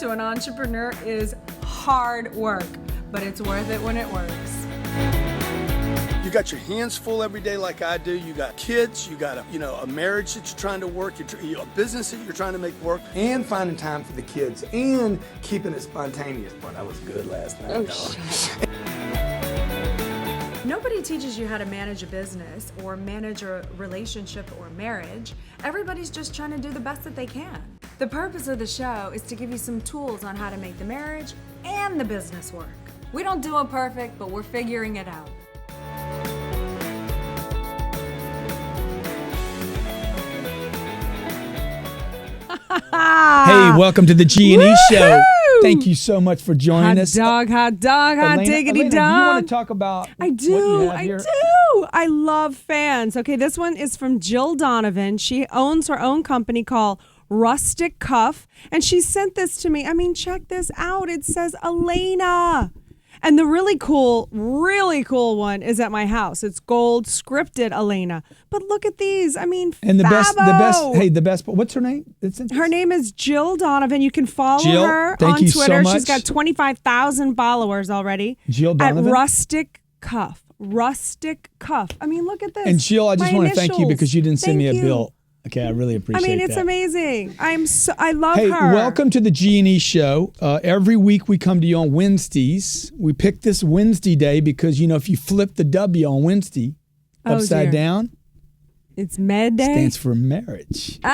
to an entrepreneur is hard work, but it's worth it when it works. You got your hands full every day like I do. You got kids, you got a marriage that you're trying to work, a business that you're trying to make work. And finding time for the kids and keeping it spontaneous. Boy, that was good last night. Oh, shut up. Nobody teaches you how to manage a business or manage a relationship or marriage. Everybody's just trying to do the best that they can. The purpose of the show is to give you some tools on how to make the marriage and the business work. We don't do it perfect, but we're figuring it out. Hey, welcome to the G&E Show. Thank you so much for joining us. Hot diggity Elena, dog. do you want to talk about I do. what you have here? I love fans. Okay, this one is from Jill Donovan. She owns her own company called Rustic Cuff, and she sent this to me. I mean, check this out. It says Elena. And the really cool one is at my house. It's gold scripted Elena. But look at these. I mean, And the best, Fabo. what's her name? Her name is Jill Donovan. You can follow Jill, her thank on you so Twitter. much. She's got 25,000 followers already. Jill Donovan? At Rustic Cuff. Rustic Cuff. I mean, look at this. And Jill, I just My want to thank you initials. because you didn't send me a Thank you. bill. Okay, I really appreciate I that. mean, it's amazing. I love Hey, her. welcome to the G&E Show. Every week we come to you on Wednesdays. We picked this Wednesday day because, if you flip the W on Wednesday upside down, It's Med Day. stands for marriage. M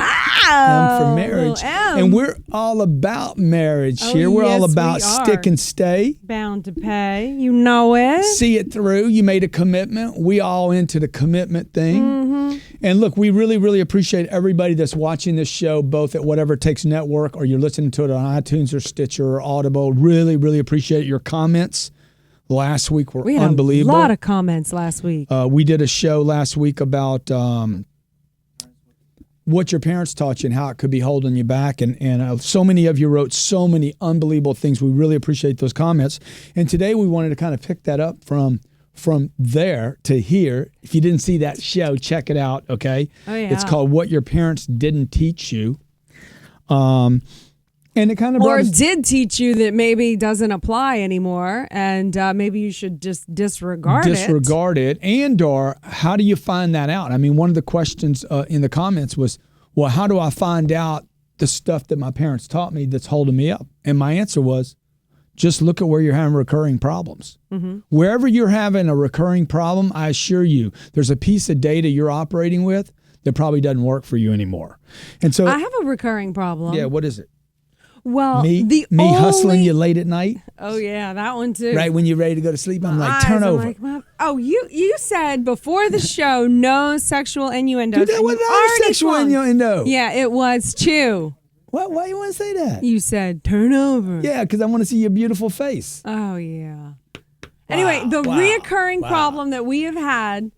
Oh, for marriage. M. And we're all about marriage Oh, here. We're all yes, about we are. stick and stay. Bound to pay. You know it. See it through. You made a commitment. We all into the commitment thing. Mm-hmm. And look, we really, really appreciate everybody that's watching this show, both at Whatever It Takes Network or you're listening to it on iTunes or Stitcher or Audible. Really, really appreciate your comments. Last week were We had unbelievable. a lot of comments last week. We did a show last week about what your parents taught you and how it could be holding you back. And so many of you wrote so many unbelievable things. We really appreciate those comments. And today we wanted to kind of pick that up from there to here. If you didn't see that show, check it out, okay? Oh, yeah. It's called What Your Parents Didn't Teach You. And it kind of Or did teach you that maybe doesn't apply anymore, and maybe you should just disregard it. And/or how do you find that out? I mean, one of the questions in the comments was, well, how do I find out the stuff that my parents taught me that's holding me up? And my answer was, just look at where you're having recurring problems. Mm-hmm. Wherever you're having a recurring problem, I assure you, there's a piece of data you're operating with that probably doesn't work for you anymore. And so I have a recurring problem. yeah, what is it? Well, Me hustling you late at night? Oh yeah, that one too. Right when you're ready to go to sleep, I'm like, Eyes, turn I'm over. like, well, oh, you said before the show no sexual innuendos. Dude, that and was you not a already sexual flunked. innuendo. Yeah, it was too. Why you want to say that? You said turn over. Yeah, because I want to see your beautiful face. Oh yeah. Anyway, the reoccurring problem that we have had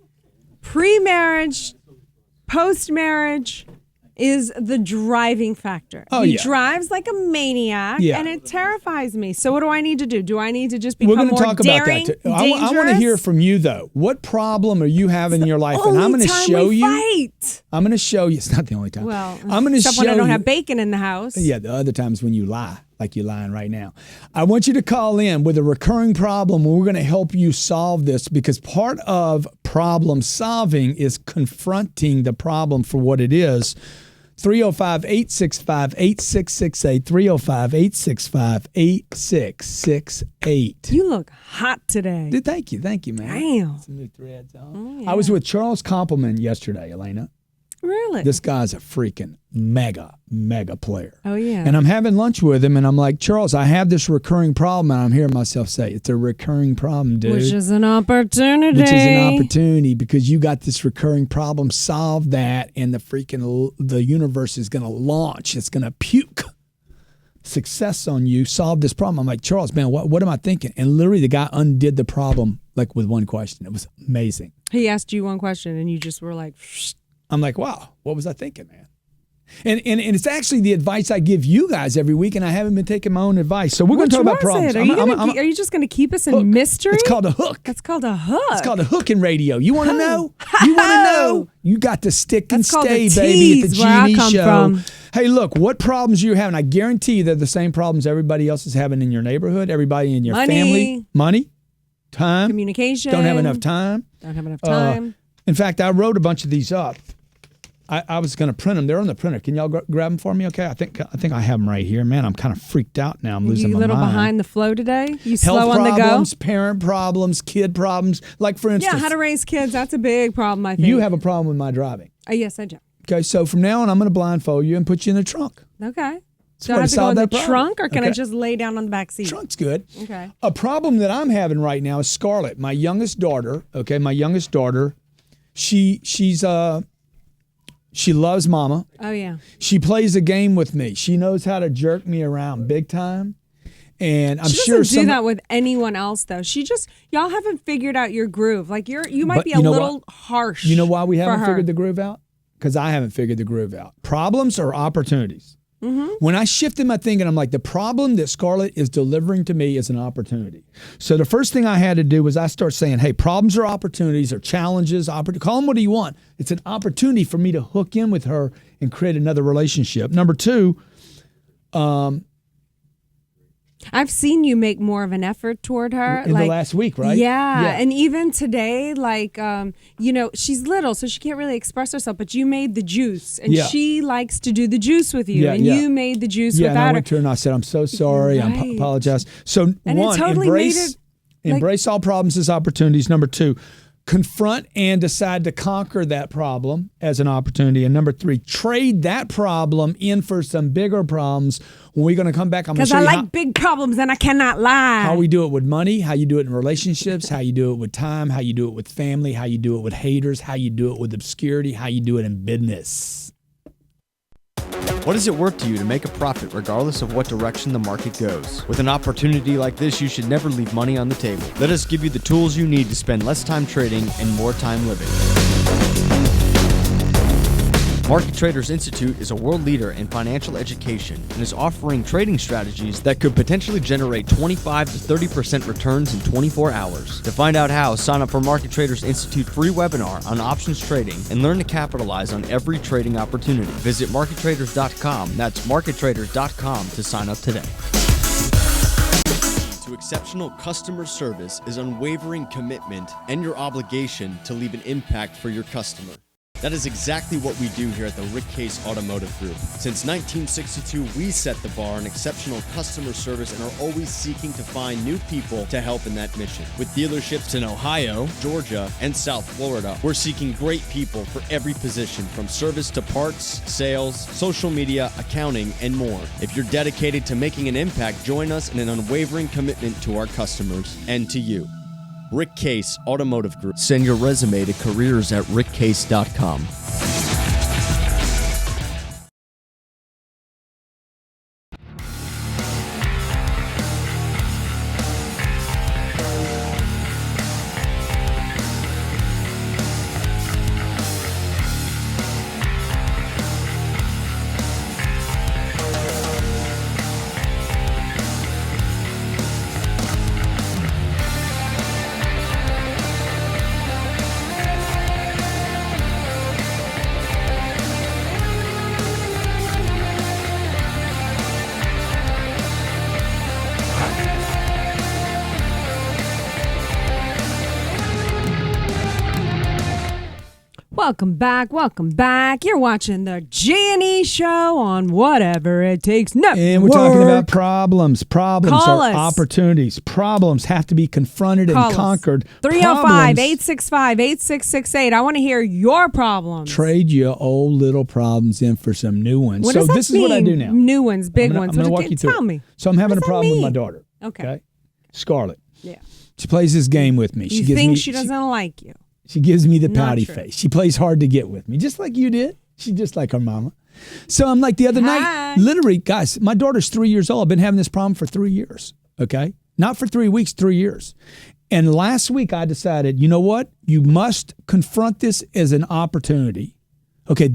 pre-marriage, post-marriage is the driving factor. Oh, he yeah. drives like a maniac, Yeah. and it terrifies me. So what do I need to do? Do I need to just We're become going to more talk daring, about that. I want to hear from you, though. What problem are you having in your life? And I'm going to show you. Fight. I'm going to show you. It's not the only time. Well, I'm going to except show when I don't you. have bacon in the house. Yeah, the other times when you lie, like you're lying right now. I want you to call in with a recurring problem, and we're going to help you solve this because part of problem solving is confronting the problem for what it is. 305-865-8668, 305-865-8668. You look hot today. Dude, thank you, man. Damn. Some new threads on. Oh, yeah. I was with Charles Compliment yesterday, Elena. Really? This guy's a freaking mega player. Oh, yeah. And I'm having lunch with him, and I'm like, Charles, I have this recurring problem, and I'm hearing myself say, it's a recurring problem, dude. Which is an opportunity. Which is an opportunity because you got this recurring problem. Solve that, and the universe is going to launch. It's going to puke success on you. Solve this problem. I'm like, Charles, man, what am I thinking? And literally, the guy undid the problem like with one question. It was amazing. He asked you one question, and you just were like, Shh. I'm like, wow, what was I thinking, man? And it's actually the advice I give you guys every week, and I haven't been taking my own advice. So we're going to talk about problems. Are you just going to keep us in mystery? It's called a hook. That's called a hook. It's called a hook in radio. You want to know? You want to know? You got to stick and That's called stay, a baby, at the tease, where I G&E come Show. from. Hey, look, what problems you're having? I guarantee you they're the same problems everybody else is having in your neighborhood, everybody in your family. Money, time, communication. Don't have enough time. In fact, I wrote a bunch of these up. I was going to print them. They're on the printer. Can y'all grab them for me? Okay, I think I have them right here. Man, I'm kind of freaked out now. I'm losing my mind. You a little behind the flow today? You slow Health on the go? problems, parent problems, kid problems. Like, for instance. Yeah, how to raise kids. That's a big problem, I think. You have a problem with my driving. Yes, I do. Okay, so from now on, I'm going to blindfold you and put you in the trunk. Okay. So I have to go in the problem. trunk, or can I just lay down on the back seat? Trunk's good. Okay. A problem that I'm having right now is Scarlett, my youngest daughter. Okay, my youngest daughter. She loves mama. Oh, yeah. She plays a game with me. She knows how to jerk me around big time. And I'm she doesn't do that with anyone else, though. Y'all haven't figured out your groove. Like, you might be a little harsh. You know why we haven't figured the groove out? Because I haven't figured the groove out. Problems or opportunities? Mm-hmm. When I shifted my thinking, I'm like, the problem that Scarlett is delivering to me is an opportunity. So the first thing I had to do was I start saying, hey, problems or opportunities or challenges, call them what do you want. It's an opportunity for me to hook in with her and create another relationship. Number two, I've seen you make more of an effort toward her. In the last week, right? Yeah. And even today, she's little, so she can't really express herself, but you made the juice, and she likes to do the juice with you, you made the juice without her. I went to her and I said, I'm so sorry. Right. I apologize. So embrace all problems as opportunities. Number two, confront and decide to conquer that problem as an opportunity. And number three, trade that problem in for some bigger problems. When we're going to come back, I'm going to show you because I like big problems and I cannot lie. How we do it with money, how you do it in relationships, how you do it with time, how you do it with family, how you do it with haters, how you do it with obscurity, how you do it in business. What is it worth to you to make a profit regardless of what direction the market goes? With an opportunity like this, you should never leave money on the table. Let us give you the tools you need to spend less time trading and more time living. Market Traders Institute is a world leader in financial education and is offering trading strategies that could potentially generate 25 to 30% returns in 24 hours. To find out how, sign up for Market Traders Institute free webinar on options trading and learn to capitalize on every trading opportunity. Visit markettraders.com. That's markettraders.com to sign up today. To exceptional customer service is unwavering commitment and your obligation to leave an impact for your customer. That is exactly what we do here at the Rick Case Automotive Group. Since 1962, we set the bar on exceptional customer service and are always seeking to find new people to help in that mission. With dealerships in Ohio, Georgia, and South Florida, we're seeking great people for every position, from service to parts, sales, social media, accounting, and more. If you're dedicated to making an impact, join us in an unwavering commitment to our customers and to you. Rick Case Automotive Group. Send your resume to careers@rickcase.com. Welcome back. You're watching the G&E Show on Whatever It Takes Network. And we're talking about problems. Problems Call are us. Opportunities. Problems have to be confronted and conquered. 305-865-8668. I want to hear your problems. Trade your old little problems in for some new ones. What so does that this is what I mean? do now. New ones, big ones. I'm going to walk you through Tell it. me. So I'm having a What does that problem with mean? my daughter. Okay. Scarlett. Yeah. She plays this game with me. You think she doesn't like you. She gives me the Not pouty true. face. She plays hard to get with me, just like you did. She's just like her mama. So I'm like the other night, literally, guys, my daughter's 3 years old. I've been having this problem for 3 years, okay? Not for 3 weeks, 3 years. And last week I decided, you know what? You must confront this as an opportunity. Okay,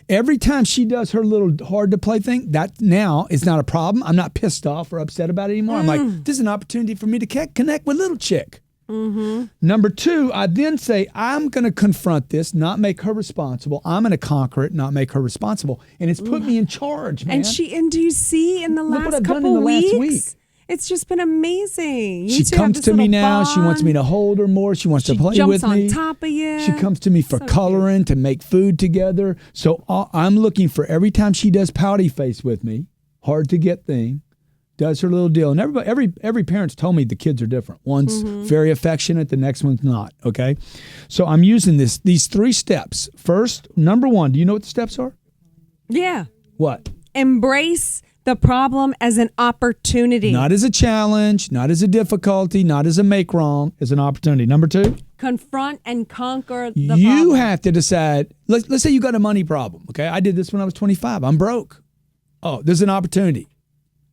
every time she does her little hard to play thing, that now is not a problem. I'm not pissed off or upset about it anymore. I'm like, this is an opportunity for me to connect with little chick. Number two, I then say, I'm going to confront this, not make her responsible. I'm going to conquer it, not make her responsible. And it's put me in charge, man. And do you see in the Look what last I've done couple in the last week. weeks? It's just been amazing. She comes to me now. She wants me to hold her more. She wants to play with me. Jumps on top of you. She comes to me for coloring, to make food together. So I'm looking for every time she does pouty face with me, hard to get thing, does her little deal. And every parent's told me the kids are different. One's very affectionate, the next one's not, okay? So I'm using these 3 steps. First, number 1, do you know what the steps are? Yeah. What? Embrace the problem as an opportunity. Not as a challenge, not as a difficulty, not as a make wrong, as an opportunity. Number 2? Confront and conquer the You problem. have to decide, let's say you got a money problem, okay? I did this when I was 25. I'm broke. Oh, there's an opportunity.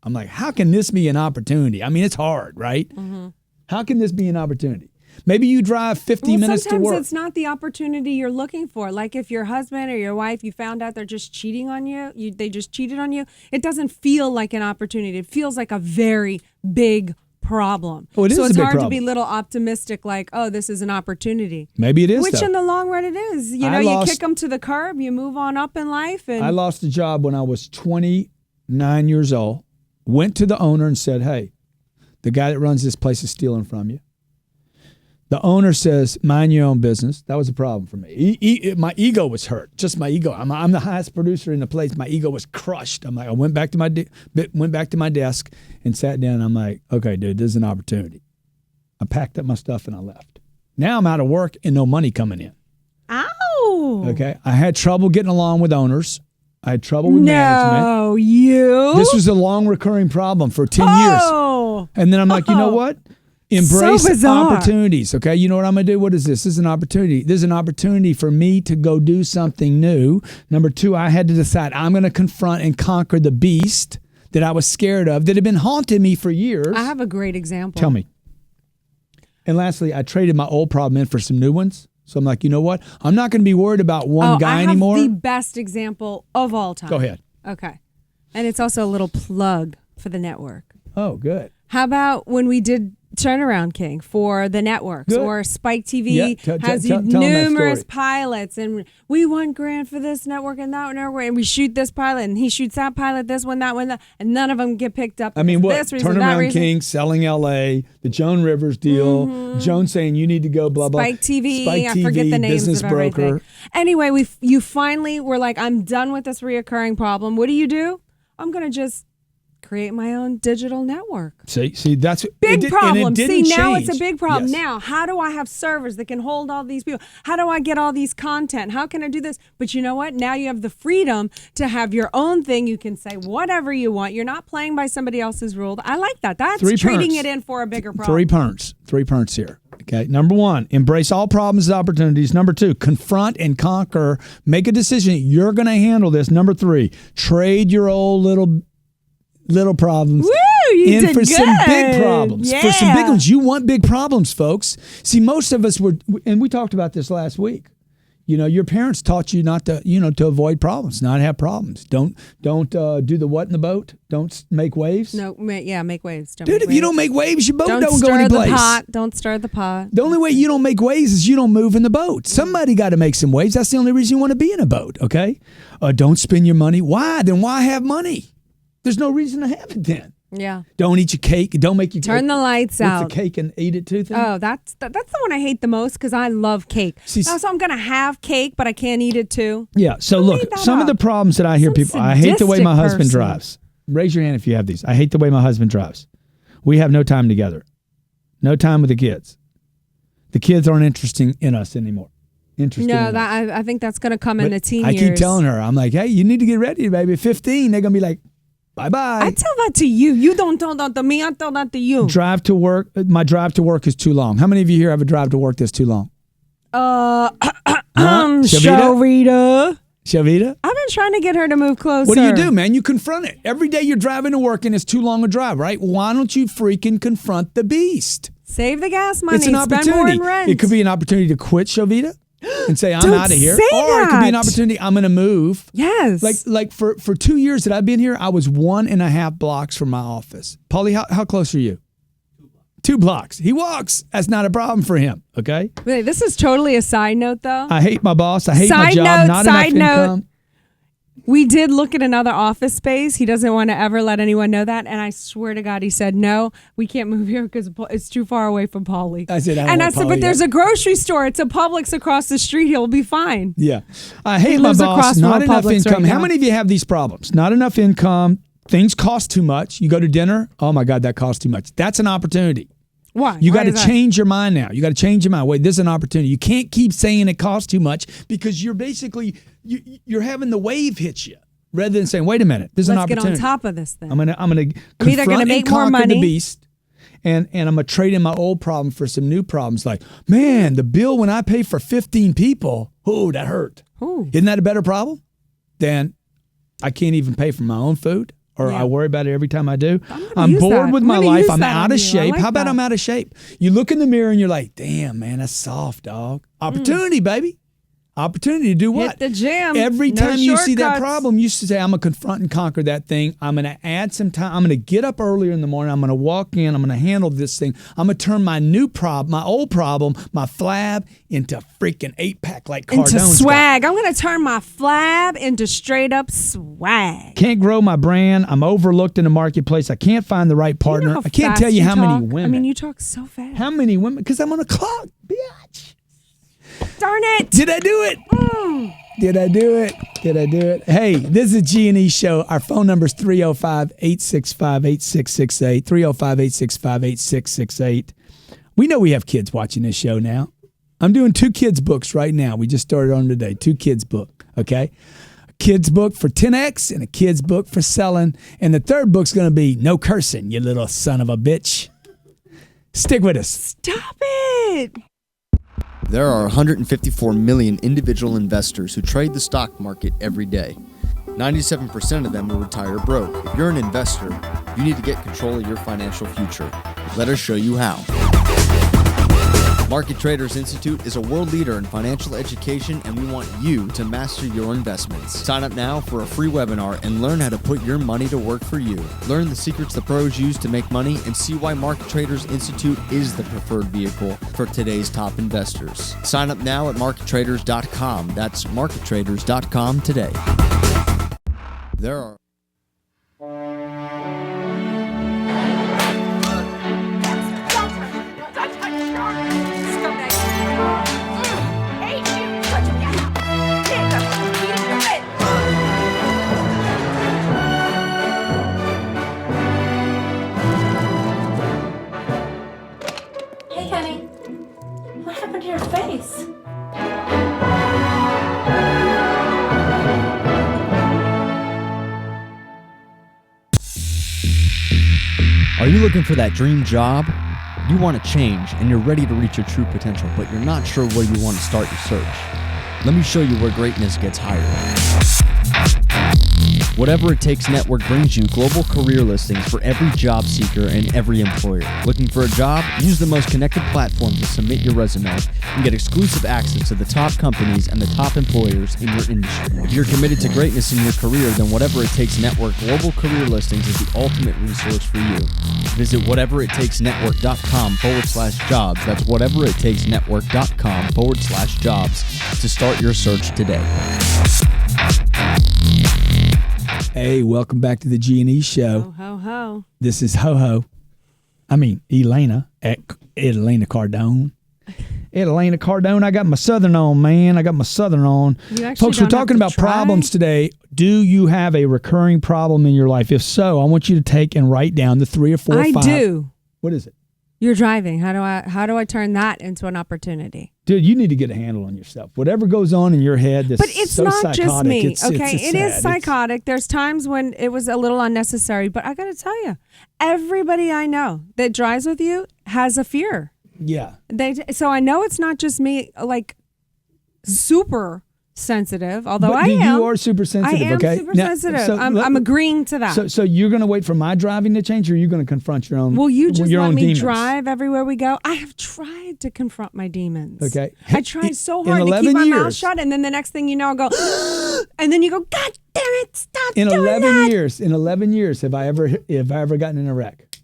I'm like, how can this be an opportunity? I mean, it's hard, right? How can this be an opportunity? Maybe you drive 50 minutes to work. Sometimes it's not the opportunity you're looking for. Like if your husband or your wife, you found out they're just cheating on you, they just cheated on you, it doesn't feel like an opportunity. It feels like a very big problem. Oh, it is so a it's big hard problem. to be a little optimistic like, oh, this is an opportunity. Maybe it is, Which though. in the long run it is. You know, you kick them to the curb, you move on up in life. And I lost a job when I was 29 years old, went to the owner and said, hey, the guy that runs this place is stealing from you. The owner says, mind your own business. That was a problem for me. My ego was hurt, just my ego. I'm the highest producer in the place. My ego was crushed. I'm like, I went back to my desk and sat down. I'm like, okay, dude, this is an opportunity. I packed up my stuff and I left. Now I'm out of work and no money coming in. Ow. Okay. I had trouble getting along with owners. I had trouble with management. No, you. This was a long recurring problem for 10 years. And then I'm like, you know what? Embrace opportunities. Okay. You know what I'm going to do? What is this? This is an opportunity. This is an opportunity for me to go do something new. Number 2, I had to decide I'm going to confront and conquer the beast that I was scared of that had been haunting me for years. I have a great example. Tell me. And lastly, I traded my old problem in for some new ones. So I'm like, you know what? I'm not going to be worried about one guy anymore. I have the best example of all time. Go ahead. Okay. And it's also a little plug for the network. Oh, good. How about when we did Turnaround King for the networks, Good. or Spike TV has tell them that numerous story. pilots, and we won grant for this network and that network, and we shoot this pilot, and he shoots that pilot, this one, that one, that, and none of them get picked up. I mean, what? This reason, that Turnaround reason. King, Selling LA, the Joan Rivers deal, Joan saying you need to go, blah, blah. Spike TV, Spike I forget the names business of broker. everything. Anyway, you finally were like, I'm done with this reoccurring problem. What do? I'm going to just create my own digital network. See, that's big problem. See, now it's a change. big problem. Yes. Now, how do I have servers that can hold all these people? How do I get all these content? How can I do this? But you know what? Now you have the freedom to have your own thing. You can say whatever you want. You're not playing by somebody else's rules. I like that. That's trading it in for a bigger problem. 3 parts here. Okay. Number 1, embrace all problems as opportunities. Number 2, confront and conquer. Make a decision. You're going to handle this. Number 3, trade your old little problems did for good. some big problems. Yeah. For some big ones. You want big problems, folks. See, most of us were, and we talked about this last week. You know, your parents taught you not to, to avoid problems, not have problems. Don't do the what in the boat. Don't make waves. No, make waves. Don't Dude, make if waves. you don't make waves, your boat don't stir go anyplace. the pot. Don't stir the pot. The only way you don't make waves is you don't move in the boat. Somebody got to make some waves. That's the only reason you want to be in a boat, okay? Don't spend your money. Why? Then why have money? There's no reason to have it then. Yeah. Don't eat your cake. Don't make your Turn the lights out. What's the cake and eat it too thing? Oh, that's the one I hate the most because I love cake. See, so I'm going to have cake, but I can't eat it too. Yeah. So Don't look, eat that some of up. the problems that I hear Some people, I hate the way my sadistic husband person. drives. Raise your hand if you have these. I hate the way my husband drives. We have no time together. No time with the kids. The kids aren't interesting in us anymore. I think that's going to come in the teen years. I keep telling her, I'm like, hey, you need to get ready, baby. 15, they're going to be like, bye-bye. I tell that to you. You don't tell that to me. I tell that to you. Drive to work. My drive to work is too long. How many of you here have a drive to work that's too long? Shavita. Shavita? I've been trying to get her to move closer. What do? Man? You confront it. Every day you're driving to work and it's too long a drive, right? Why don't you freaking confront the beast? Save the gas money. It's an opportunity. Spend more in rent. It could be an opportunity to quit Shavita and say, I'm Don't out of here. say Or it could be an that. opportunity, I'm going to move. Yes. Like for 2 years that I've been here, I was 1.5 blocks from my office. Paulie, how close are you? 2 blocks. He walks. That's not a problem for him. Okay. Wait, this is totally a side note, though. I hate my boss. I hate my Side job. note, Not side enough note. income. We did look at another office space. He doesn't want to ever let anyone know that. And I swear to God, he said, no, we can't move here because it's too far away from Paulie. I said, I said, but there's a grocery store. It's a Publix across the street. He'll be fine. Yeah. I hate He my lives boss. across from Not a enough Publix income. right How now. many of you have these problems? Not enough income. Things cost too much. You go to dinner. Oh my God, that costs too much. That's an opportunity. Why? You Why got to is that? change your mind now. You got to change your mind. Wait, this is an opportunity. You can't keep saying it costs too much because you're basically you're having the wave hit you rather than saying, wait a minute, this is an Let's get opportunity. on top of this thing. I'm gonna I'm either confront gonna make and more conquer the money. beast, and I'm gonna trade in my old problem for some new problems. Like, man, the bill when I pay for 15 people, oh, that hurt. Ooh. Isn't that a better problem than I can't even pay for my own food? Or Yeah. I worry about it every time I do. gonna I'm use bored that. with I'm my gonna life. use I'm that out on of you. I shape. like How about that. I'm out of shape? You look in the mirror and you're like, damn, man, that's soft, dog. Opportunity, baby. Opportunity to do what? Hit the gym. Every No time you see that shortcuts. problem, you should say, I'm going to confront and conquer that thing. I'm going to add some time. I'm going to get up earlier in the morning. I'm going to walk in. I'm going to handle this thing. I'm going to turn my new problem, my old problem, my flab, into freaking 8-pack like Cardone's Into got. swag. I'm going to turn my flab into straight up swag. Can't grow my brand. I'm overlooked in the marketplace. I can't find the right partner. You know how I can't fast tell you how many talk? women. I mean, you talk so fast. How many women? Because I'm on a clock, bitch. Darn it. Did I do it? Did I do it? Did I do it? Hey, this is a G&E show. Our phone number is 305-865-8668, 305-865-8668. We know we have kids watching this show now. I'm doing 2 kids books right now. We just started on today. 2 kids book, okay? A kids book for 10X and a kids book for selling. And the third book's going to be No Cursing, you little son of a bitch. Stick with us. Stop it. There are 154 million individual investors who trade the stock market every day. 97% of them will retire broke. If you're an investor, you need to get control of your financial future. Let us show you how. Market Traders Institute is a world leader in financial education, and we want you to master your investments. Sign up now for a free webinar and learn how to put your money to work for you. Learn the secrets the pros use to make money and see why Market Traders Institute is the preferred vehicle for today's top investors. Sign up now at markettraders.com. That's markettraders.com today. There are Hey, Kenny. What happened to your face? Are you looking for that dream job? You want to change and you're ready to reach your true potential, but you're not sure where you want to start your search. Let me show you where greatness gets hired. Whatever It Takes Network brings you global career listings for every job seeker and every employer. Looking for a job? Use the most connected platform to submit your resume and get exclusive access to the top companies and the top employers in your industry. If you're committed to greatness in your career, then Whatever It Takes Network Global Career Listings is the ultimate resource for you. Visit whateverittakesnetwork.com/jobs. That's whateverittakesnetwork.com/jobs to start your search today. Hey, welcome back to the G&E show. Ho, ho, ho. This is Elena Cardone. Elena Cardone, I got my Southern on, man. I got my Southern on. You actually Folks, we're don't have talking to about try? problems today. Do you have a recurring problem in your life? If so, I want you to take and write down the 3 or 4 or I 5. do. What is it? You're driving. How do I turn that into an opportunity? Dude, you need to get a handle on yourself. Whatever goes on in your head that's But it's so not psychotic. just me, it's okay? It is sad. psychotic. There's times when it was a little unnecessary, but I got to tell you, everybody I know that drives with you has a fear. Yeah. So I know it's not just me, like super sensitive, although But I am. you are super sensitive, I am okay? super Now, sensitive. so I'm agreeing to that. So you're going to wait for my driving to change, or are you going to confront your own? Will you just your let own me demons? drive everywhere we go? I have tried to confront my demons. Okay. I tried so In hard to 11 keep my mouth years. shut, and then the next thing you know, I'll go, and then you go, God damn it, stop In doing 11 that. years, have I ever gotten in a wreck?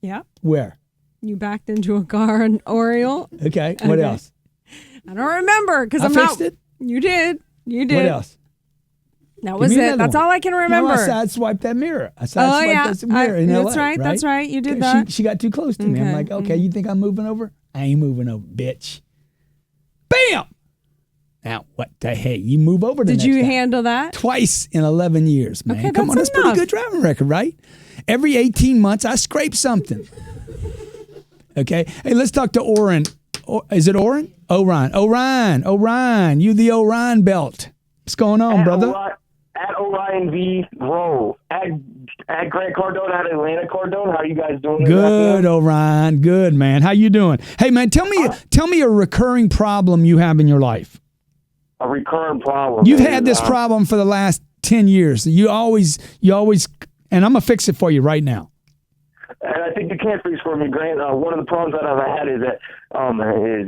Yeah. Where? You backed into a car in Oriole. Okay. What else? I don't remember because I'm fixed not. it. You did. You did. What else? That was Give me it. another That's one. all I can remember. No, I sideswiped that mirror. I Oh sideswiped yeah, that mirror in LA, that's right. That's right. You did that. She got too close to me. I'm Okay. like, okay, you think I'm moving over? I ain't moving over, bitch. Bam! Now, what the heck? You move over the Did next you time. handle that? Twice in 11 years, man. Okay, Come on, that's that's pretty enough. good driving record, right? Every 18 months, I scrape something. Okay. Hey, let's talk to Orin. Is it Orin? Orion. You the Orion belt. What's going on, brother? At Orion V. Roll. At Grant Cardone, at Atlanta Cardone. How are you guys doing? Good, Orion. Good, man. How you doing? Hey, man, tell me a recurring problem you have in your life. A recurring problem. You've had this problem for the last 10 years. You always, and I'm going to fix it for you right now. And I think you can't fix for me, Grant. One of the problems that I've had is that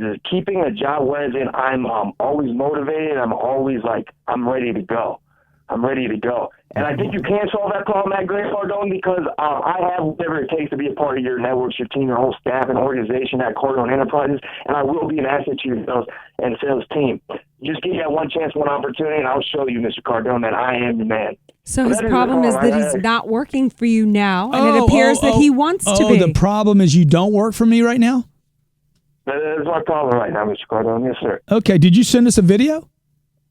is keeping a job, whereas I'm always motivated. I'm always like, I'm ready to go. And I think you can solve that problem at Grant Cardone because I have whatever it takes to be a part of your networks, your team, your whole staff and organization at Cardone Enterprises, and I will be an asset to your sales team. Just give me that one chance, one opportunity, and I'll show you, Mr. Cardone, that I am the man. So his problem is that he's not working for you now, and it appears that he wants to be. The problem is you don't work for me right now? That is my problem right now, Mr. Cardone. Yes, sir. Okay. Did you send us a video?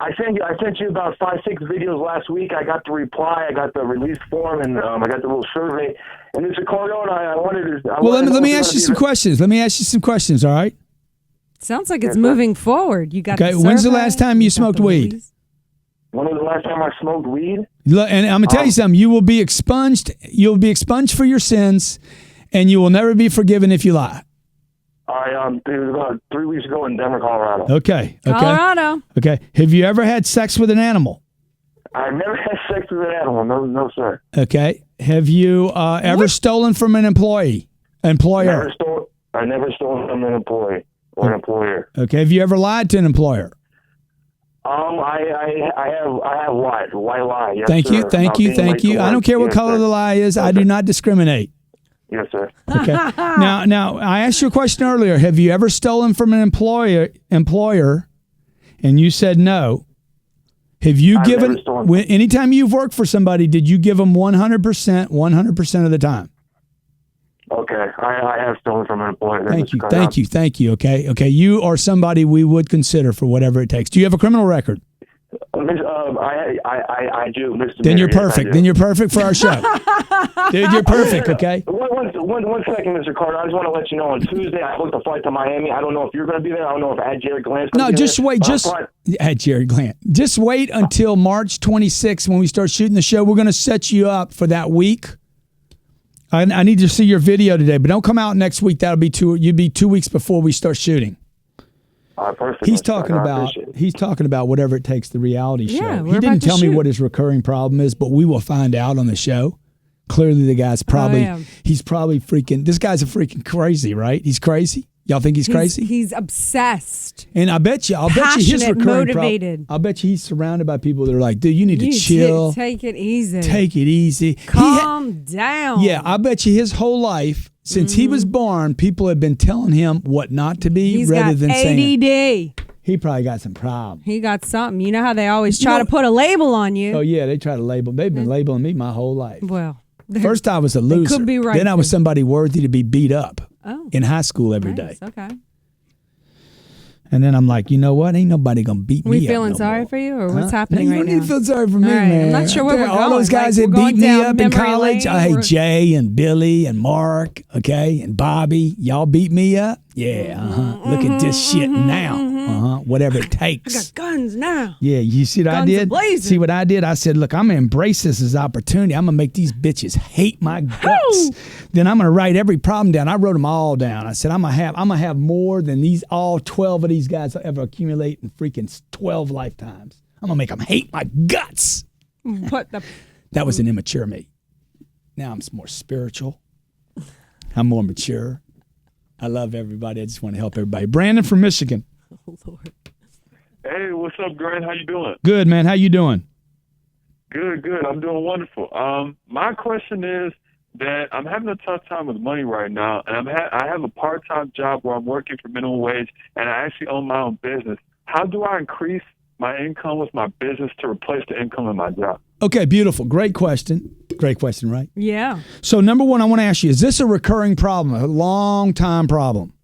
I sent you about 5-6 videos last week. I got the reply. I got the release form, and I got the little survey. And Mr. Cardone, I wanted to. Let me ask you some questions. All right. Sounds like it's moving forward. You got. Okay. When's the last time you smoked weed? When was the last time I smoked weed? And I'm gonna tell you something. You will be expunged. You'll be expunged for your sins, and you will never be forgiven if you lie. It was about 3 weeks ago in Denver, Colorado. Okay. Colorado. Okay. Have you ever had sex with an animal? I've never had sex with an animal. No, sir. Okay. Have you ever stolen from an employer? I never stolen from an employee or an employer. Okay. Have you ever lied to an employer? I have lied. Why lie? Yes, Thank you. sir. Thank you. I don't care what color the lie is. I do not discriminate. Yes, sir. Okay. Now, I asked you a question earlier. Have you ever stolen from an employer, and you said no? Have you given, anytime you've worked for somebody, did you give them 100% of the time? Okay. I have stolen from an employer. Thank you. Okay. You are somebody we would consider for whatever it takes. Do you have a criminal record? I do, Mr. Then you're perfect. Then you're perfect for our show. Dude, you're perfect, okay? One second, Mr. Carter. I just want to let you know on Tuesday I booked a flight to Miami. I don't know if you're going to be there. I don't know if Jared Glant's going to be there. No, just wait. Jared Glant. Just wait until March 26th when we start shooting the show. We're going to set you up for that week. I need to see your video today, but don't come out next week. You'd be 2 weeks before we start shooting. He's talking about whatever it takes, the reality show. He didn't tell me what his recurring problem is, but we will find out on the show. Clearly the guy's he's probably freaking, this guy's a freaking crazy, right? He's crazy. Y'all think he's crazy? He's obsessed. And I'll bet you his recurring motivated. I'll bet you he's surrounded by people that are like, dude, you need to chill. Take it easy. Take it easy. Calm down. Yeah, I bet you his whole life, since he was born, people have been telling him what not to be rather than saying. ADD. He probably got some problem. He got something. You know how they always try to put a label on you. Oh, yeah, they try to label. They've been labeling me my whole life. Well, first I was a loser. Could be right. Then I was somebody worthy to be beat up in high school every day. Okay. And then I'm like, you know what? Ain't nobody going to beat me up. We feeling sorry for you, or what's happening right now? You don't need to feel sorry for me, man. I'm not sure where we're going. All those guys that beat me up in college. Hey, Jay and Billy and Mark, okay, and Bobby. Y'all beat me up? Yeah, Look at this shit now. Whatever it takes. I got guns now. Yeah, you see what I did? See what I did? I said, look, I'm going to embrace this as opportunity. I'm going to make these bitches hate my guts. Then I'm going to write every problem down. I wrote them all down. I said, I'm going to have more than all 12 of these guys will ever accumulate in freaking 12 lifetimes. I'm going to make them hate my guts. That was an immature me. Now I'm more spiritual. I'm more mature. I love everybody. I just want to help everybody. Brandon from Michigan. Oh, Lord. Hey, what's up, Grant? How you doing? Good, man. How you doing? Good. I'm doing wonderful. My question is, that I'm having a tough time with money right now, and I have a part-time job where I'm working for minimum wage, and I actually own my own business. How do I increase my income with my business to replace the income in my job? Okay, beautiful. Great question. Great question, right? Yeah. So number one, I want to ask you, is this a recurring problem, a long-time problem?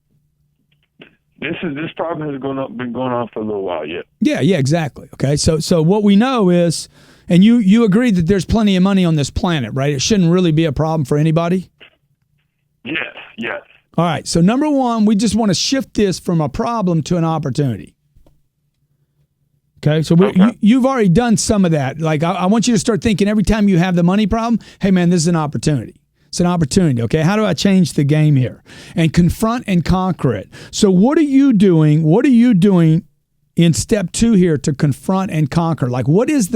This problem has been going on for a little while, yeah. Yeah, exactly. Okay, so what we know is, and you agree that there's plenty of money on this planet, right? It shouldn't really be a problem for anybody? Yes. All right, so number one, we just want to shift this from a problem to an opportunity. Okay, so you've already done some of that. Like, I want you to start thinking every time you have the money problem, hey, man, this is an opportunity. It's an opportunity, okay? How do I change the game here? And confront and conquer it. So what are you doing? What are you doing in step 2 here to confront and conquer? Like, what is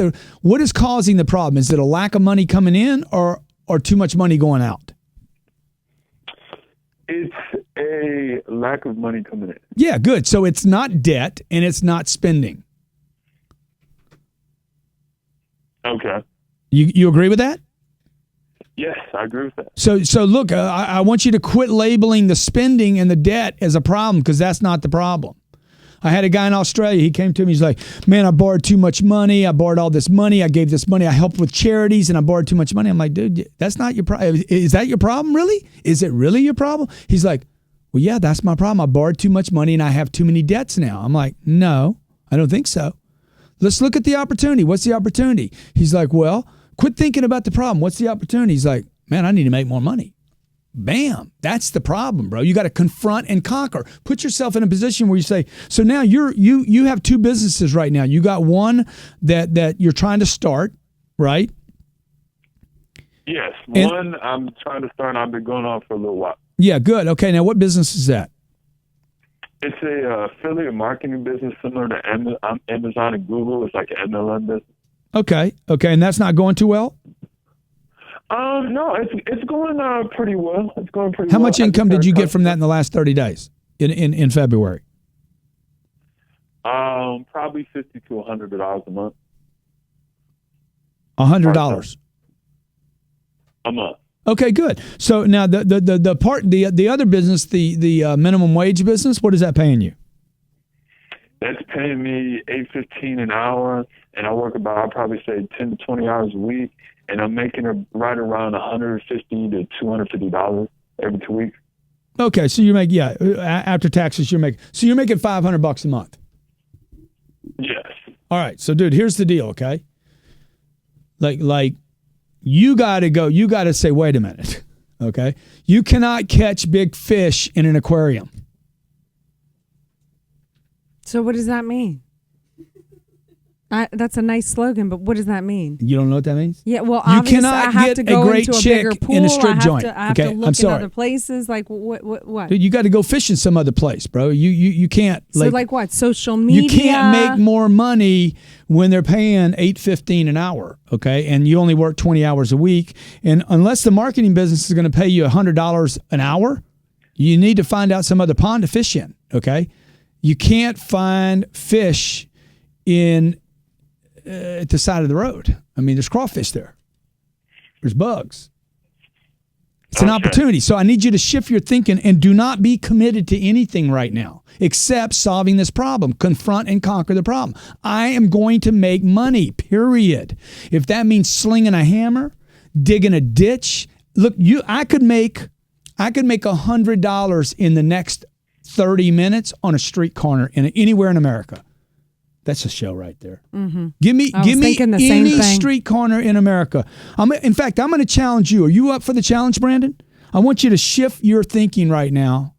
causing the problem? Is it a lack of money coming in or too much money going out? It's a lack of money coming in. Yeah, good. So it's not debt and it's not spending. Okay. You agree with that? Yes, I agree with that. So look, I want you to quit labeling the spending and the debt as a problem, because that's not the problem. I had a guy in Australia. He came to me. He's like, man, I borrowed too much money. I borrowed all this money. I gave this money. I helped with charities, and I borrowed too much money. I'm like, dude, that's not your problem. Is that your problem, really? Is it really your problem? He's like, well, yeah, that's my problem. I borrowed too much money, and I have too many debts now. I'm like, no, I don't think so. Let's look at the opportunity. What's the opportunity? He's like, well, quit thinking about the problem. What's the opportunity? He's like, man, I need to make more money. Bam. That's the problem, bro. You got to confront and conquer. Put yourself in a position where you say, so now you have 2 businesses right now. You got one that you're trying to start, right? Yes. One I'm trying to start, and I've been going on for a little while. Yeah, good. Okay, now what business is that? It's a affiliate marketing business similar to Amazon and Google. It's like an MLM business. Okay, and that's not going too well? No, it's going pretty well. It's going pretty How well. much income did you get from that in the last 30 days in February? Probably $50 to $100 a month. $100 a month. Okay, good. So now the other business, the minimum wage business, what is that paying you? That's paying me $8.15 an hour, and I work about, I'll probably say 10 to 20 hours a week, and I'm making right around $150 to $250 every 2 weeks. Okay, so you make after taxes you're making $500 a month. Yes. All right, so dude, here's the deal, okay? Like you got to say, wait a minute, okay? You cannot catch big fish in an aquarium. So what does that mean? That's a nice slogan, but what does that mean? You don't know what that means? Yeah, well, you obviously cannot I have get to go a great into a chick bigger pool. in a strip joint. I have Okay, to look I'm sorry. in other places. Like what? Dude, you got to go fishing some other place, bro. You can't. So like what? Social media. You can't make more money when they're paying $8.15 an hour, okay? And you only work 20 hours a week. And unless the marketing business is going to pay you $100 an hour, you need to find out some other pond to fish in, okay? You can't find fish at the side of the road. I mean, there's crawfish there. There's bugs. It's an opportunity. So I need you to shift your thinking and do not be committed to anything right now except solving this problem. Confront and conquer the problem. I am going to make money, period. If that means slinging a hammer, digging a ditch, look, I could make $100 in the next 30 minutes on a street corner anywhere in America. That's a show right there. Mm-hmm. Give me any street corner in America. In fact, I'm going to challenge you. Are you up for the challenge, Brandon? I want you to shift your thinking right now.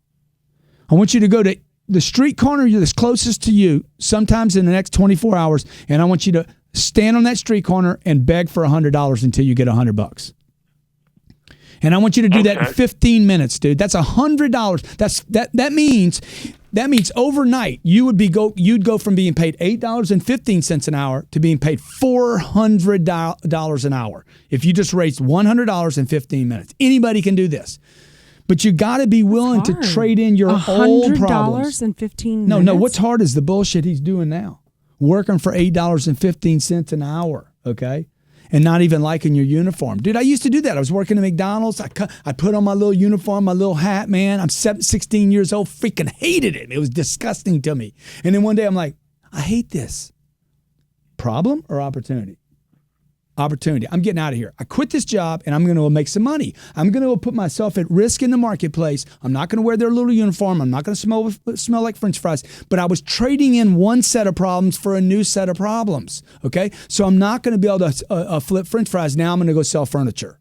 I want you to go to the street corner that's closest to you sometimes in the next 24 hours, and I want you to stand on that street corner and beg for $100 until you get $100. And I want you to do that in 15 minutes, dude. That's $100. That means overnight you'd go from being paid $8.15 an hour to being paid $400 an hour if you just raised $100 in 15 minutes. Anybody can do this. But you got to be willing to trade in your old problems. $100 in 15 minutes? No, what's hard is the bullshit he's doing now. Working for $8.15 an hour, okay? and not even liking your uniform. Dude, I used to do that. I was working at McDonald's. I put on my little uniform, my little hat, man. I'm 16 years old, freaking hated it. It was disgusting to me. And then one day I'm like, I hate this. Problem or opportunity? Opportunity. I'm getting out of here. I quit this job and I'm going to make some money. I'm going to put myself at risk in the marketplace. I'm not going to wear their little uniform. I'm not going to smell like French fries. But I was trading in one set of problems for a new set of problems. Okay? So I'm not going to be able to flip French fries. Now I'm going to go sell furniture.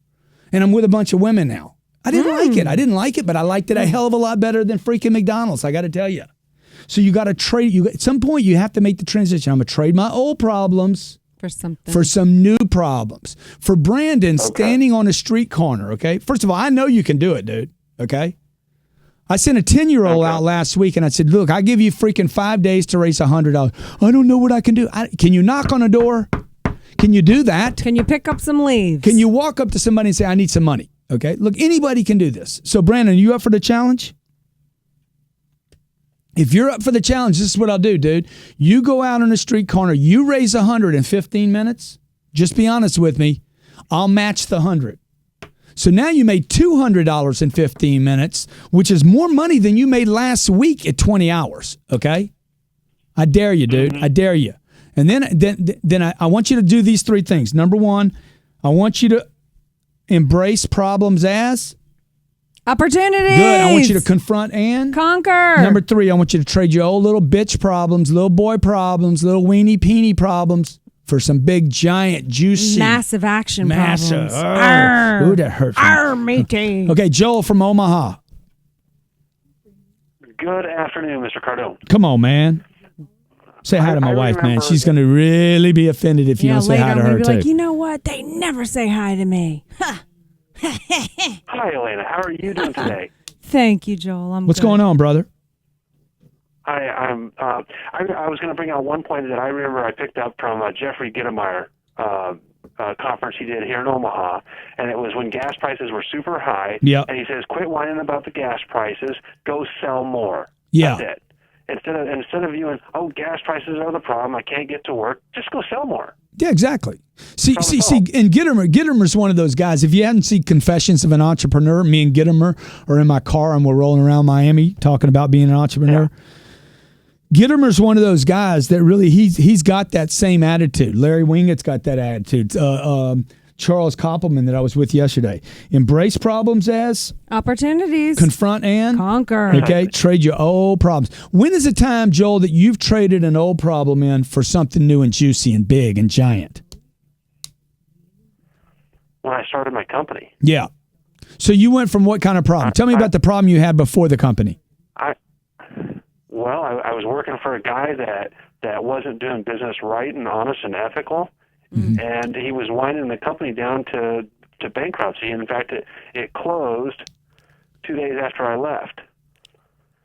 And I'm with a bunch of women now. I didn't like it. I didn't like it, but I liked it a hell of a lot better than freaking McDonald's. I got to tell you. So you got to trade. At some point, you have to make the transition. I'm going to trade my old problems for some new problems. For Brandon, standing on a street corner, okay? First of all, I know you can do it, dude, okay? I sent a 10-year-old out last week, and I said, look, I give you freaking 5 days to raise $100. I don't know what I can do. Can you knock on a door? Can you do that? Can you pick up some leaves? Can you walk up to somebody and say, I need some money, okay? Look, anybody can do this. So, Brandon, are you up for the challenge? If you're up for the challenge, this is what I'll do, dude. You go out on a street corner. You raise 100 in 15 minutes. Just be honest with me. I'll match the 100. So now you made $200 in 15 minutes, which is more money than you made last week at 20 hours, okay? I dare you, dude. I dare you. And then I want you to do these 3 things. Number 1, I want you to embrace problems as opportunities. Good. I want you to confront and conquer. Number 3, I want you to trade your old little bitch problems, little boy problems, little weenie peenie problems for some big, giant, juicy, massive action problems. Ooh, that hurts. Matey. Okay, Joel from Omaha. Good afternoon, Mr. Cardone. Come on, man. Say hi to my wife, man. She's going to really be offended if you don't say hi to her, too. Like, you know what? They never say hi to me. Hi, Elena. How are you doing today? Thank you, Joel. What's going on, brother? I was going to bring out one point that I remember I picked up from Jeffrey Gittemeyer conference he did here in Omaha, and it was when gas prices were super high. Yeah. And he says, quit whining about the gas prices. Go sell more. Yeah. That's it. Instead of viewing, gas prices are the problem, I can't get to work, just go sell more. Yeah, exactly. See, and Gittimer's one of those guys. If you hadn't seen Confessions of an Entrepreneur, me and Gittimer are in my car and we're rolling around Miami talking about being an entrepreneur. Yeah. Gittimer's one of those guys that really, he's got that same attitude. Larry Wingett's got that attitude. Charles Koppelman that I was with yesterday. Embrace problems as opportunities. Confront and conquer. Okay, trade your old problems. When is the time, Joel, that you've traded an old problem in for something new and juicy and big and giant? When I started my company. Yeah. So you went from what kind of problem? Tell me about the problem you had before the company. I was working for a guy that wasn't doing business right and honest and ethical. Mm-hmm. And he was winding the company down to bankruptcy. And in fact, it closed 2 days after I left.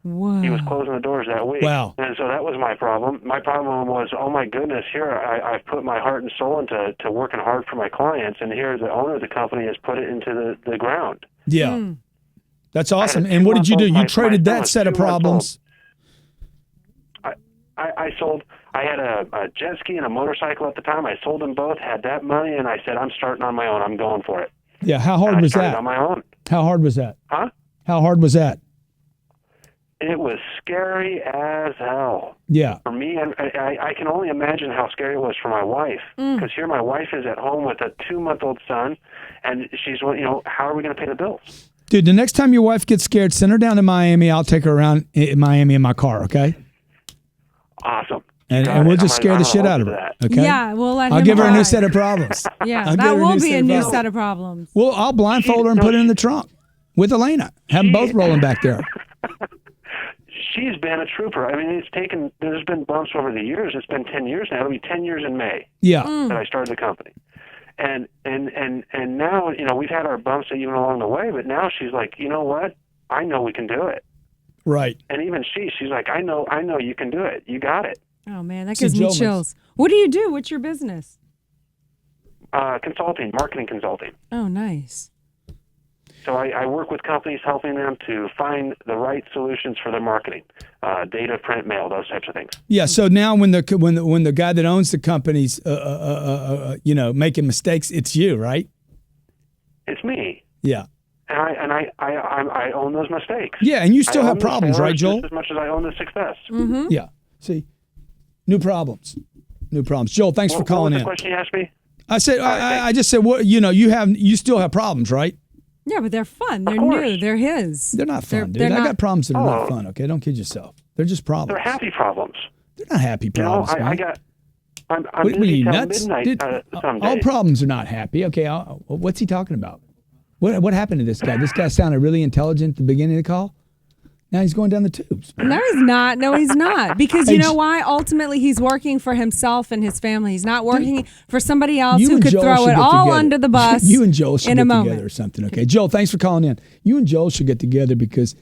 Wow. He was closing the doors that week. Wow. And so that was my problem. My problem was, oh my goodness, here I've put my heart and soul into working hard for my clients, and here the owner of the company has put it into the ground. Yeah. That's awesome. And what did you do? You traded that set of problems. I sold. I had a jet ski and a motorcycle at the time. I sold them both, had that money, and I said, I'm starting on my own. I'm going for it. Yeah, how hard was that? On my own. How hard was that? Huh? How hard was that? It was scary as hell. Yeah. For me, and I can only imagine how scary it was for my wife. Because here my wife is at home with a 2-month-old son, and she's, how are we going to pay the bills? Dude, the next time your wife gets scared, send her down to Miami. I'll take her around in Miami in my car, okay? Awesome. And we'll just scare the shit out of her. Okay? Yeah, we'll let I'll give her a new set of problems. Yeah, that will be a new set of problems. Well, I'll blindfold her and put it in the trunk with Elena. Have them both rolling back there. She's been a trooper. I mean, there's been bumps over the years. It's been 10 years now. It'll be 10 years in May. Yeah. That I started the company. And now, we've had our bumps even along the way, but now she's like, you know what? I know we can do it. Right. And even she's like, I know you can do it. You got it. Oh, man, that gives me chills. What do you do? What's your business? Consulting, marketing consulting. Oh, nice. So I work with companies, helping them to find the right solutions for their marketing, data, print, mail, those types of things. Yeah. So now when the guy that owns the company's making mistakes, it's you, right? It's me. Yeah. And I own those mistakes. Yeah, and you still I have own the problems, right, failures Joel? Just as much as I own the success. Mm-hmm. Yeah. See, new problems. Joel, thanks for calling what was in. the question you asked me? I said, I just said, well, you still have problems, right? Yeah, but they're fun. They're new. They're his. They're not fun, dude. I got problems that are not Oh. fun. Okay, don't kid yourself. They're just problems. They're happy problems. They're not happy problems. You know, man. I'm What are busy you till nuts? midnight Dude, some all days. problems are not happy. Okay, what's he talking about? What happened to this guy? This guy sounded really intelligent at the beginning of the call. Now he's going down the tubes. No, he's not. No, he's not. Because you know why? Ultimately, he's working for himself and his family. He's not working for somebody else who could throw it all under the bus. You and Joel should in get a moment. together or something. Okay, Joel, thanks for calling in. You and Joel should get together because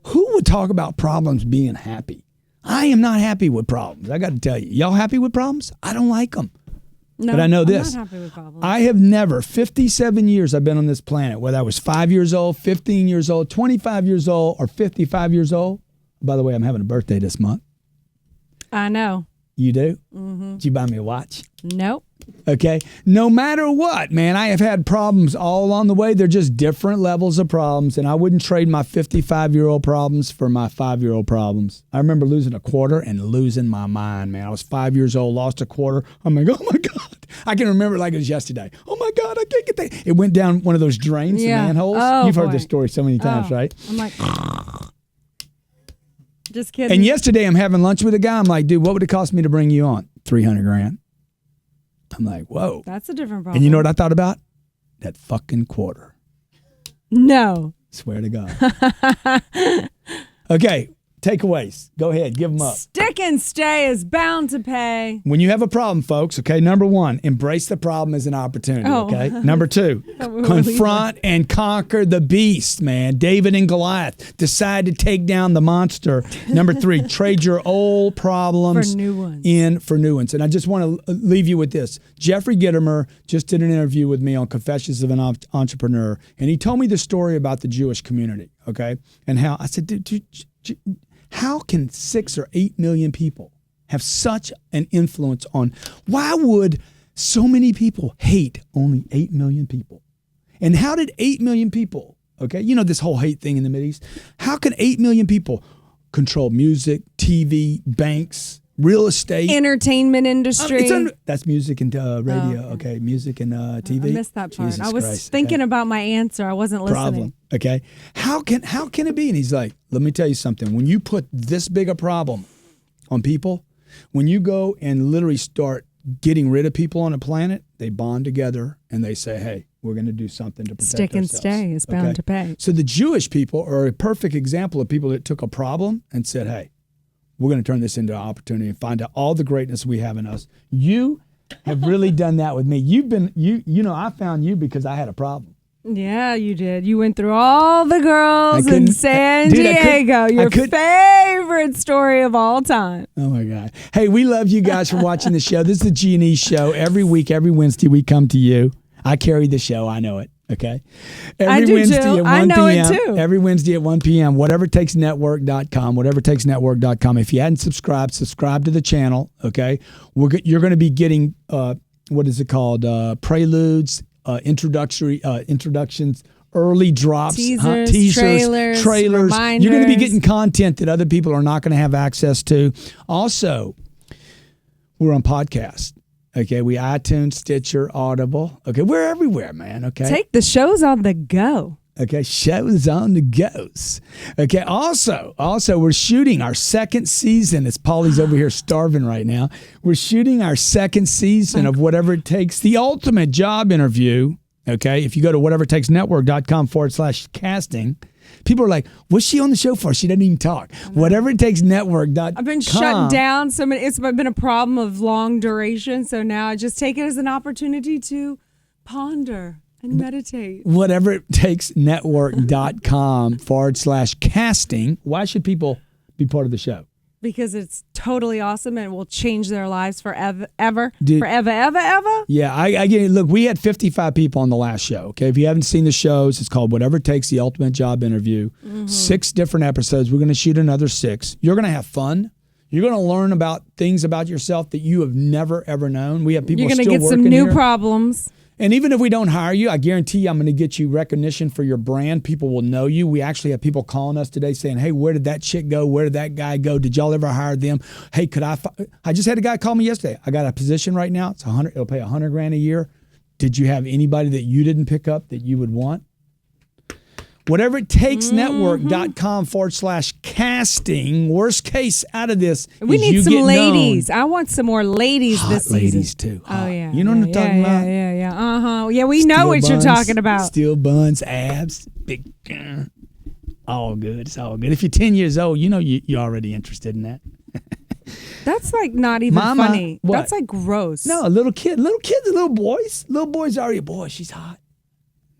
who would talk about problems being happy? I am not happy with problems. I got to tell you. Y'all happy with problems? I don't like them. No, but I know I'm this. not happy with problems. I have never, 57 years I've been on this planet, whether I was 5 years old, 15 years old, 25 years old, or 55 years old. By the way, I'm having a birthday this month. I know. You do? Mm-hmm. Did you buy me a watch? Nope. Okay. No matter what, man, I have had problems all along the way. They're just different levels of problems, and I wouldn't trade my 55-year-old problems for my 5-year-old problems. I remember losing a quarter and losing my mind, man. I was 5 years old, lost a quarter. I'm like, oh my God. I can remember it like it was yesterday. Oh my God, I can't get that. It went down one of those drains, the manholes. Oh, You've heard boy. this story so many times, right? I'm like, just kidding. And yesterday I'm having lunch with a guy. I'm like, dude, what would it cost me to bring you on? $300,000. I'm like, whoa. That's a different problem. And you know what I thought about? That fucking quarter. No. Swear to God. Okay, takeaways. Go ahead, give them up. Stick and stay is bound to pay. When you have a problem, folks, okay, number one, embrace the problem as an opportunity, okay? Number two, confront and conquer the beast, man. David and Goliath decide to take down the monster. Number three, trade your old problems For new ones. in for new ones. And I just want to leave you with this. Jeffrey Gittimer just did an interview with me on Confessions of an Entrepreneur, and he told me the story about the Jewish community, okay? And how, I said, dude, how can 6 or 8 million people have such an influence on, why would so many people hate only 8 million people? And how did 8 million people, okay, you know this whole hate thing in the Mideast, how can 8 million people control music, TV, banks, real estate? Entertainment industry. That's music and radio, okay, music and TV. I missed that part. Jesus I was Christ, thinking okay. about my answer. I wasn't listening. Problem. Okay. How can it be? And he's like, let me tell you something. When you put this big a problem on people, when you go and literally start getting rid of people on the planet, they bond together and they say, hey, we're going to do something to protect Stick and ourselves. stay is bound to pay. So the Jewish people are a perfect example of people that took a problem and said, hey, we're going to turn this into an opportunity and find out all the greatness we have in us. You have really done that with me. You've been, I found you because I had a problem. Yeah, you did. You went through all the girls in San Diego. Your favorite story of all time. Oh, my God. Hey, we love you guys for watching the show. This is the G&E Show. Every week, every Wednesday, we come to you. I carry the show. I know it. Okay. Every Wednesday at 1 p.m. It too. Every Wednesday at 1 p.m. Whatevertakesnetwork.com. Whatevertakesnetwork.com. If you hadn't subscribed, subscribe to the channel. Okay. You're going to be getting what is it called? Preludes. Introductions, early drops, teasers, trailers. Reminders. You're going to be getting content that other people are not going to have access to. Also, we're on podcast. Okay, we iTunes, Stitcher, Audible. Okay, we're everywhere, man. Okay, take the shows on the go. Okay, shows on the goes. Okay, also, we're shooting our second season. As Paulie's over here starving right now. We're shooting our second season of Whatever It Takes, the ultimate job interview. Okay, if you go to whatevertakesnetwork.com/casting, people are like, what's she on the show for? She doesn't even talk. Whatevertakesnetwork.com. I've been shut down. So it's been a problem of long duration. So now I just take it as an opportunity to ponder and meditate. Whatevertakesnetwork.com/casting. Why should people be part of the show? because it's totally awesome and will change their lives forever, ever. Yeah, I get it. Look, we had 55 people on the last show. Okay, if you haven't seen the shows, it's called Whatever It Takes, the Ultimate Job Interview. 6 different episodes. We're going to shoot another 6. You're going to have fun. You're going to learn about things about yourself that you have never ever known. We have people You're still going to get working some new here. problems. And even if we don't hire you, I guarantee you I'm going to get you recognition for your brand. People will know you. We actually have people calling us today saying, hey, where did that chick go? Where did that guy go? Did y'all ever hire them? Hey, could I just had a guy call me yesterday. I got a position right now. It's it'll pay $100,000 a year. Did you have anybody that you didn't pick up that you would want? Whatever it takes network.com/casting. Worst case out of this. We is need you some get ladies. known. I want some more ladies Hot this season. ladies too. Oh Hot. yeah. You know what I'm talking about? Yeah. Yeah, we know Steel what you're buns, talking about. Steel buns, abs, big. All good. It's all good. If you're 10 years old, you know you're already interested in that. That's like not even Mama, funny. what? That's like gross. No, little kids are little boys. Little boys are your boy. She's hot.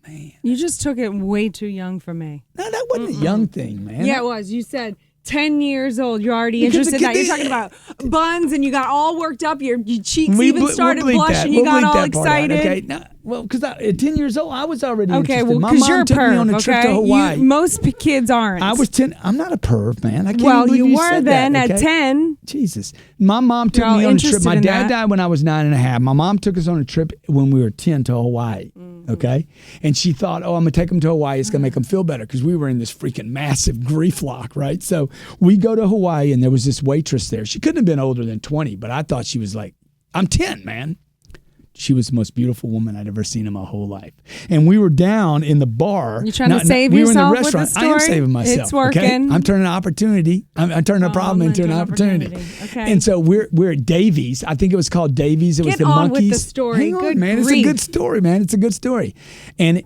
Man. You just took it way too young for me. No, that wasn't a young thing, man. Yeah, it was. You said 10 years old. You're already Because interested the in that. kid- You're talking about buns and you got all worked up. Your cheeks We even ble- started we'll bleep blushing. that. You We'll got bleep all that part out, excited. okay? No, well, because at 10 years old, I was already Okay, interested. well, My because mom you're a took me on perv, a trip to okay? Hawaii. Most kids aren't. I was 10. I'm not a perv, man. I can't Well, believe you were said then that, at okay? 10. Jesus. My mom took You're all me on a trip. interested My in dad that. died when I was 9 and a half. My mom took us on a trip when we were 10 to Hawaii. Okay. And she thought, I'm going to take them to Hawaii. It's going to make them feel better because we were in this freaking massive grief lock, right? So we go to Hawaii and there was this waitress there. She couldn't have been older than 20, but I thought she was like, I'm 10, man. She was the most beautiful woman I'd ever seen in my whole life. And we were down in the bar. You trying to save we were in the yourself with the restaurant. I am story? saving myself. It's working. Okay? I'm turning an opportunity. I'm turning a problem into an opportunity. Okay. And so we're at Davies. I think it was called Davies. It was Get the on with monkeys. the story. Hang on, Good man. It's grief. a good story, man. It's a good story. And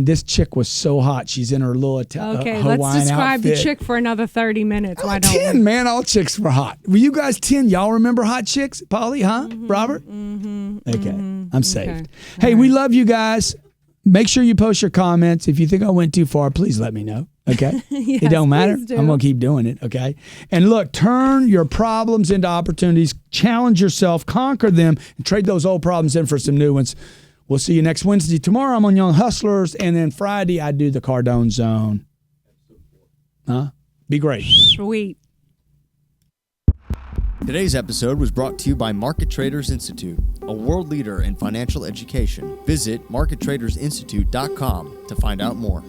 this chick was so hot. She's in her little Okay, Hawaiian let's describe outfit. the chick for another 30 minutes. Why don't 10, we? man. All chicks were hot. Were you guys 10? Y'all remember hot chicks? Polly, huh? Robert? Okay. I'm saved. Hey, we love you guys. Make sure you post your comments. If you think I went too far, please let me know. Okay? Yes, it don't matter. please do. I'm going to keep doing it. Okay? And look, turn your problems into opportunities. Challenge yourself. Conquer them. And trade those old problems in for some new ones. We'll see you next Wednesday. Tomorrow I'm on Young Hustlers. And then Friday I do the Cardone Zone. Huh? Be great. Sweet. Today's episode was brought to you by Market Traders Institute, a world leader in financial education. Visit markettradersinstitute.com to find out more.